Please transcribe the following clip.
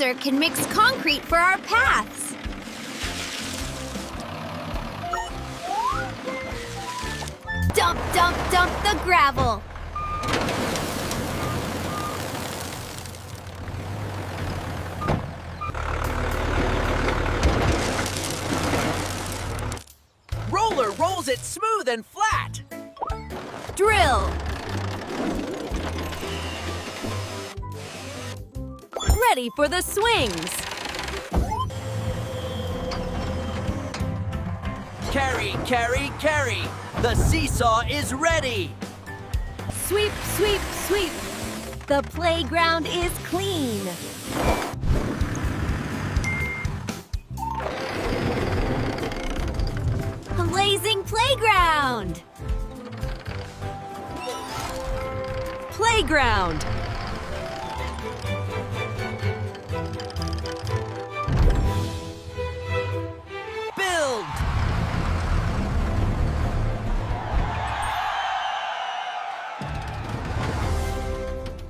mixer can mix concrete for our paths. Dump, dump, dump the gravel. Roller rolls it smooth and flat. Drill. Ready for the swings. Carry, carry, carry. The seesaw is ready. Sweep, sweep, sweep. The playground is clean. Blazing playground. Playground.